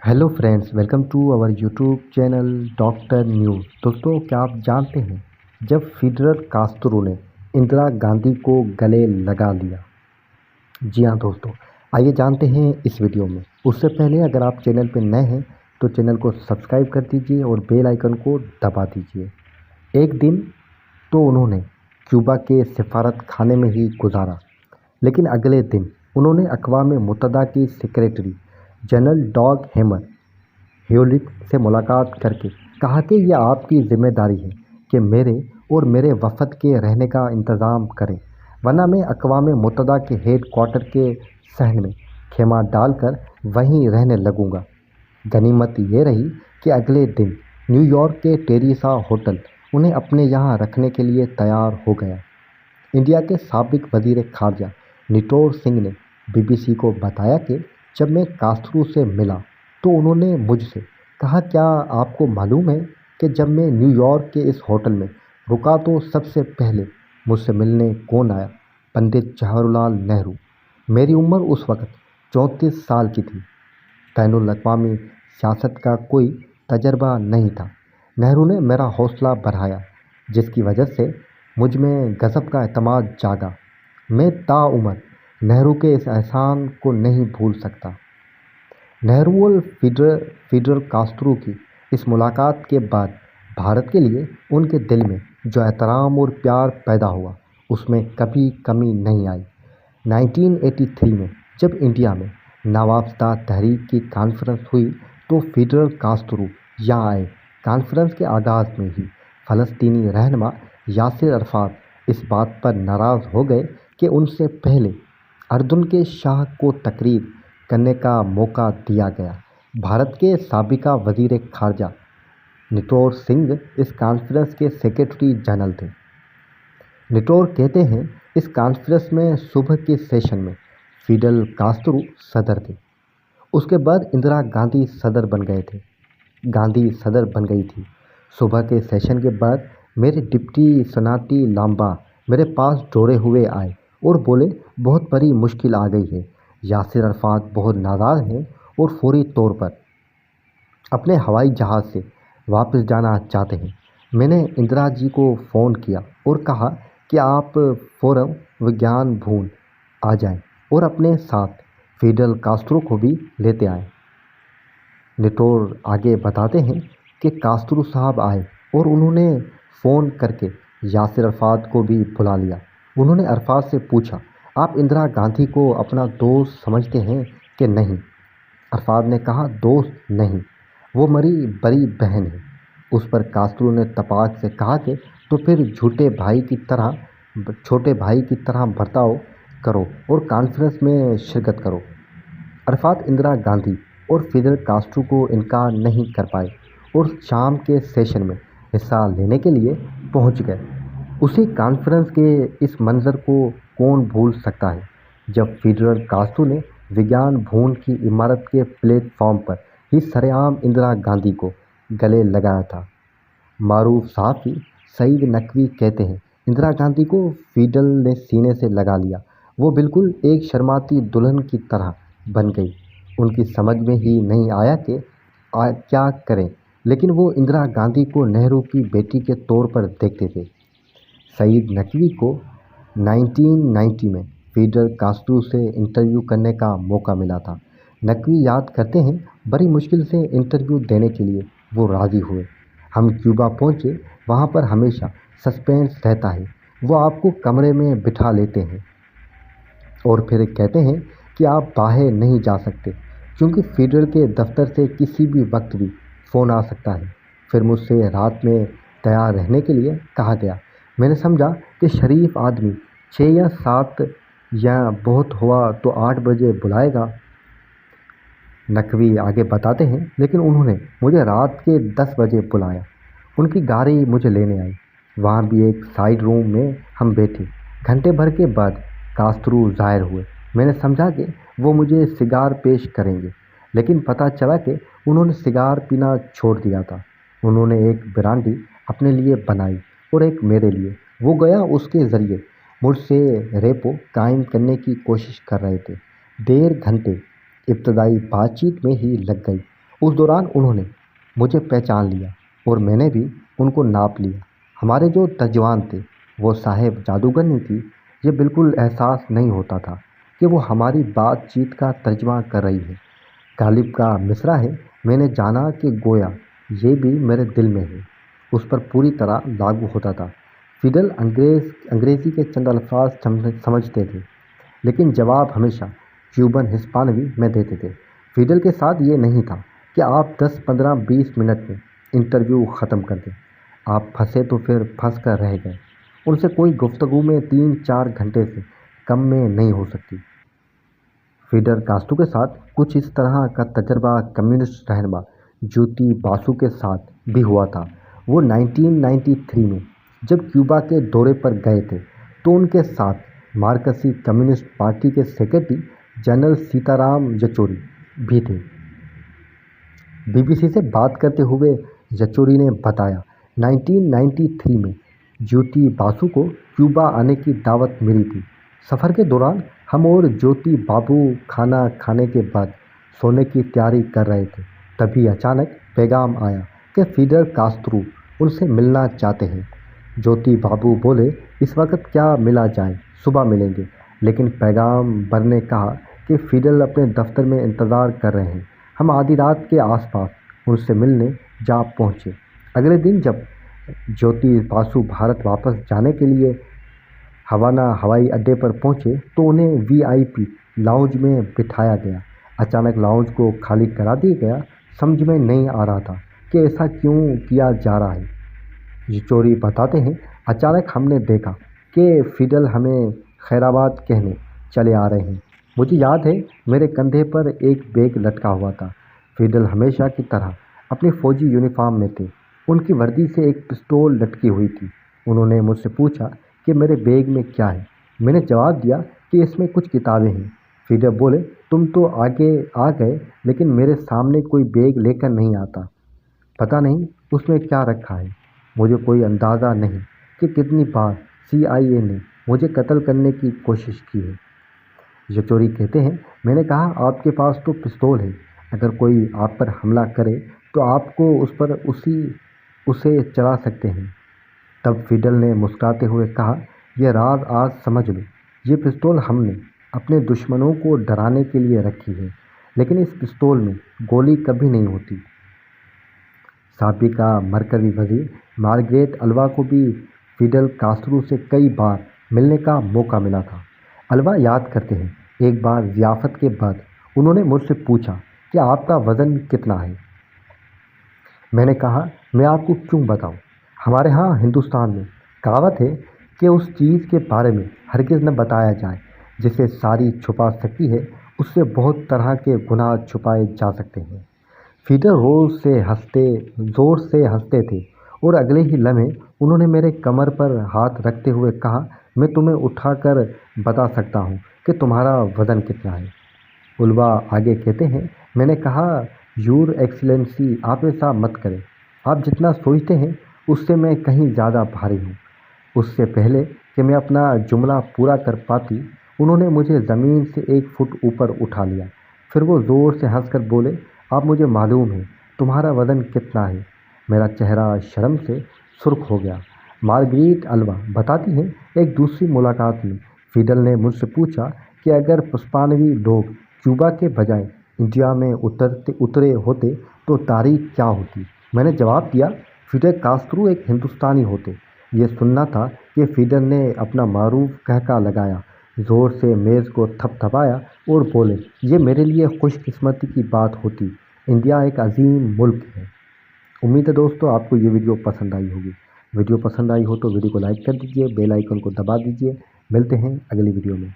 Hello friends, welcome to our YouTube channel doctor news. दोस्तों, क्या आप जानते हैं जब फिडेल कास्त्रो ने इंदिरा गांधी को गले लगा लिया? जी हाँ दोस्तों, आइए जानते हैं इस वीडियो में। उससे पहले अगर आप चैनल पर नए हैं तो चैनल को सब्सक्राइब कर दीजिए और बेल आइकन को दबा दीजिए। एक दिन तो उन्होंने क्यूबा के सिफारत खाने में ही गुजारा, लेकिन अगले दिन उन्होंने अक़वाम मुत्तहदा की सेक्रेटरी जनरल डॉग हेवलिक से मुलाकात करके कहा कि यह आपकी जिम्मेदारी है कि मेरे और मेरे वफ़द के रहने का इंतज़ाम करें, वरना मैं अक़वाम मुत्तहदा के हेड क्वार्टर के सहन में खेमा डालकर वहीं रहने लगूंगा। गनीमत ये रही कि अगले दिन न्यूयॉर्क के टेरेसा होटल उन्हें अपने यहाँ रखने के लिए तैयार हो गया। इंडिया के साबिक वज़ीर ख़ारजा निटोर सिंह ने बीबीसी को बताया कि जब मैं कास्त्रो से मिला तो उन्होंने मुझसे कहा, क्या आपको मालूम है कि जब मैं न्यूयॉर्क के इस होटल में रुका तो सबसे पहले मुझसे मिलने कौन आया? पंडित जवाहरलाल नेहरू। मेरी उम्र उस वक़्त 34 साल की थी। बैनुल अक़वामी सियासत का कोई तजर्बा नहीं था। नेहरू ने मेरा हौसला बढ़ाया, जिसकी वजह से मुझ में गज़ब का एतमाद जागा। मैं ताउम्र नेहरू के इस एहसान को नहीं भूल सकता। नेहरू और फिडेल कास्त्रो की इस मुलाकात के बाद भारत के लिए उनके दिल में जो एहतराम और प्यार पैदा हुआ, उसमें कभी कमी नहीं आई। 1983 में जब इंडिया में नवाबशाह तहरीक की कॉन्फ्रेंस हुई तो फिडेल कास्त्रो यहाँ आए। कॉन्फ्रेंस के आगाज़ में ही फ़लस्तीनी रहनुमा यासिर अरफ़ात इस बात पर नाराज़ हो गए कि उनसे पहले अर्दन के शाह को तकरीर करने का मौका दिया गया। भारत के साबिका वज़ीर ख़ारजा निटोर सिंह इस कॉन्फ्रेंस के सेक्रेटरी जनरल थे। निटोर कहते हैं, इस कॉन्फ्रेंस में सुबह के सेशन में फिडेल कास्त्रो सदर थे। उसके बाद इंदिरा गांधी सदर बन गई थी। सुबह के सेशन के बाद मेरे डिप्टी सनाटी लांबा मेरे पास दौड़े हुए आए और बोले, बहुत बड़ी मुश्किल आ गई है। यासिर अरफ़ात बहुत नाराज़ हैं और फौरी तौर पर अपने हवाई जहाज़ से वापस जाना चाहते हैं। मैंने इंदिरा जी को फ़ोन किया और कहा कि आप फ़ौरन विज्ञान भवन आ जाएं और अपने साथ फिडेल कास्त्रो को भी लेते आएं। निटोर आगे बताते हैं कि कास्त्रो साहब आए और उन्होंने फ़ोन करके यासिर अरफ़ात को भी बुला लिया। उन्होंने अरफ़ात से पूछा, आप इंदिरा गांधी को अपना दोस्त समझते हैं कि नहीं? अरफ़ात ने कहा, दोस्त नहीं, वो मेरी बड़ी बहन है। उस पर कास्त्रो ने तपाक से कहा कि तो फिर छोटे भाई की तरह बर्ताव करो और कॉन्फ्रेंस में शिरकत करो। अरफ़ात इंदिरा गांधी और फिडेल कास्त्रो को इनकार नहीं कर पाए और शाम के सेशन में हिस्सा लेने के लिए पहुंच गए। उसी कॉन्फ्रेंस के इस मंज़र को कौन भूल सकता है, जब फिडेल कास्त्रो ने विज्ञान भवन की इमारत के प्लेटफॉर्म पर ही सरेआम इंदिरा गांधी को गले लगाया था। मारूफ सहाफ़ी सईद नकवी कहते हैं, इंदिरा गांधी को फिडेल ने सीने से लगा लिया। वो बिल्कुल एक शर्माती दुल्हन की तरह बन गई। उनकी समझ में ही नहीं आया कि क्या करें, लेकिन वो इंदिरा गांधी को नेहरू की बेटी के तौर पर देखते थे। सईद नकवी को 1990 में फिडेल कास्त्रो से इंटरव्यू करने का मौका मिला था। नकवी याद करते हैं, बड़ी मुश्किल से इंटरव्यू देने के लिए वो राज़ी हुए। हम क्यूबा पहुँचे, वहाँ पर हमेशा सस्पेंस रहता है। वो आपको कमरे में बिठा लेते हैं और फिर कहते हैं कि आप बाहर नहीं जा सकते, क्योंकि फिडेल के दफ्तर से किसी भी वक्त भी फ़ोन आ सकता है। फिर मुझसे रात में तैयार रहने के लिए कहा गया। मैंने समझा कि शरीफ आदमी 6 या 7 या बहुत हुआ तो 8 बजे बुलाएगा। नकवी आगे बताते हैं, लेकिन उन्होंने मुझे रात के 10 बजे बुलाया। उनकी गाड़ी मुझे लेने आई। वहाँ भी एक साइड रूम में हम बैठे। घंटे भर के बाद कास्त्रो ज़ाहिर हुए। मैंने समझा कि वो मुझे सिगार पेश करेंगे, लेकिन पता चला कि उन्होंने सिगार पीना छोड़ दिया था। उन्होंने एक ब्रांडी अपने लिए बनाई और एक मेरे लिए। वो गया उसके ज़रिए मुझसे रेपो कायम करने की कोशिश कर रहे थे। 1.5 घंटे इब्तदाई बातचीत में ही लग गई उस दौरान उन्होंने मुझे पहचान लिया और मैंने भी उनको नाप लिया। हमारे जो तर्जमान थे वो साहेब जादूगरनी थी। ये बिल्कुल एहसास नहीं होता था कि वो हमारी बातचीत का तर्जमा कर रही है। गालिब का मिसरा है, मैंने जाना कि गोया ये भी मेरे दिल में है, उस पर पूरी तरह लागू होता था। फिडल अंग्रेज़ी के चंद अल्फाज समझते थे, लेकिन जवाब हमेशा क्यूबन हिस्पानवी में देते थे। फिडल के साथ ये नहीं था कि आप 10, 15, 20 मिनट में इंटरव्यू ख़त्म कर दें। आप फंसे तो फिर फंस कर रह गए। उनसे कोई गुफ्तगू में 3-4 घंटे से कम में नहीं हो सकती। फिडल कास्ट्रो के साथ कुछ इस तरह का तजर्बा कम्युनिस्ट रहनुमा ज्योति बासु के साथ भी हुआ था। वो 1993 में जब क्यूबा के दौरे पर गए थे तो उनके साथ मार्क्सी कम्युनिस्ट पार्टी के सेक्रेटरी जनरल सीताराम येचूरी भी थे। बीबीसी से बात करते हुए येचूरी ने बताया, 1993 में ज्योति बासु को क्यूबा आने की दावत मिली थी। सफ़र के दौरान हम और ज्योति बाबू खाना खाने के बाद सोने की तैयारी कर रहे थे। तभी अचानक पैगाम आया कि फिडल कास्त्रो उनसे मिलना चाहते हैं। ज्योति बाबू बोले, इस वक्त क्या मिला जाए, सुबह मिलेंगे। लेकिन पैगाम बर ने कहा कि फिडल अपने दफ्तर में इंतज़ार कर रहे हैं। हम आधी रात के आसपास उनसे मिलने जा पहुँचे। अगले दिन जब ज्योति बासु भारत वापस जाने के लिए हवाना हवाई अड्डे पर पहुंचे तो उन्हें वीआईपी लाउंज में बिठाया गया। अचानक लाउंज को खाली करा दिया गया। समझ में नहीं आ रहा था कि ऐसा क्यों किया जा रहा है। येचूरी बताते हैं, अचानक हमने देखा कि फिडल हमें खैराबाद कहने चले आ रहे हैं। मुझे याद है मेरे कंधे पर एक बैग लटका हुआ था। फिडल हमेशा की तरह अपनी फ़ौजी यूनिफॉर्म में थे। उनकी वर्दी से एक पिस्तौल लटकी हुई थी। उन्होंने मुझसे पूछा कि मेरे बैग में क्या है। मैंने जवाब दिया कि इसमें कुछ किताबें हैं। फिडल बोले, तुम तो आगे आ गए, लेकिन मेरे सामने कोई बैग लेकर नहीं आता। पता नहीं उसमें क्या रखा है। मुझे कोई अंदाज़ा नहीं कि कितनी बार CIA ने मुझे कत्ल करने की कोशिश की है। येचूरी कहते हैं, मैंने कहा, आपके पास तो पिस्तौल है। अगर कोई आप पर हमला करे तो आपको उसे चला सकते हैं। तब फिडल ने मुस्कुराते हुए कहा, यह राज आज समझ लो। ये पिस्तौल हमने अपने दुश्मनों को डराने के लिए रखी है, लेकिन इस पिस्तौल में गोली कभी नहीं होती। साबिका मरकज़ी वज़ीर मार्गरेट अल्वा को भी फिडल कास्त्रो से कई बार मिलने का मौका मिला था। अल्वा याद करते हैं, एक बार ज़ियाफ़त के बाद उन्होंने मुझसे पूछा कि आपका वज़न कितना है। मैंने कहा, मैं आपको क्यों बताऊं? हमारे यहाँ हिंदुस्तान में कहावत है कि उस चीज़ के बारे में हरगिज़ न बताया जाए जिसे सारी छुपा सकती है। उससे बहुत तरह के गुनाह छुपाए जा सकते हैं। फिडल ज़ोर से हंसते थे और अगले ही लम्हे उन्होंने मेरे कमर पर हाथ रखते हुए कहा, मैं तुम्हें उठाकर बता सकता हूँ कि तुम्हारा वज़न कितना है। उल्वा आगे कहते हैं, मैंने कहा, योर एक्सीलेंसी, आप ऐसा मत करें। आप जितना सोचते हैं उससे मैं कहीं ज़्यादा भारी हूँ। उससे पहले कि मैं अपना जुमला पूरा कर पाती, उन्होंने मुझे ज़मीन से 1 फुट ऊपर उठा लिया। फिर वो ज़ोर से हंसकर बोले, आप मुझे मालूम है तुम्हारा वज़न कितना है। मेरा चेहरा शर्म से सुर्ख हो गया। मार्गरेट अल्वा बताती हैं, एक दूसरी मुलाकात में फिडल ने मुझसे पूछा कि अगर पुष्पानवी लोग क्यूबा के बजाय इंडिया में उतरे होते तो तारीख क्या होती। मैंने जवाब दिया, फिडल कास्त्रो एक हिंदुस्तानी होते। ये सुनना था कि फिडल ने अपना मारूफ कहका लगाया, ज़ोर से मेज़ को थपथपाया और बोले, ये मेरे लिए खुशकिस्मती की बात होती। इंडिया एक अजीम मुल्क है। उम्मीद है दोस्तों आपको ये वीडियो पसंद आई होगी। वीडियो पसंद आई हो तो वीडियो को लाइक कर दीजिए, बेल आइकन को दबा दीजिए। मिलते हैं अगली वीडियो में।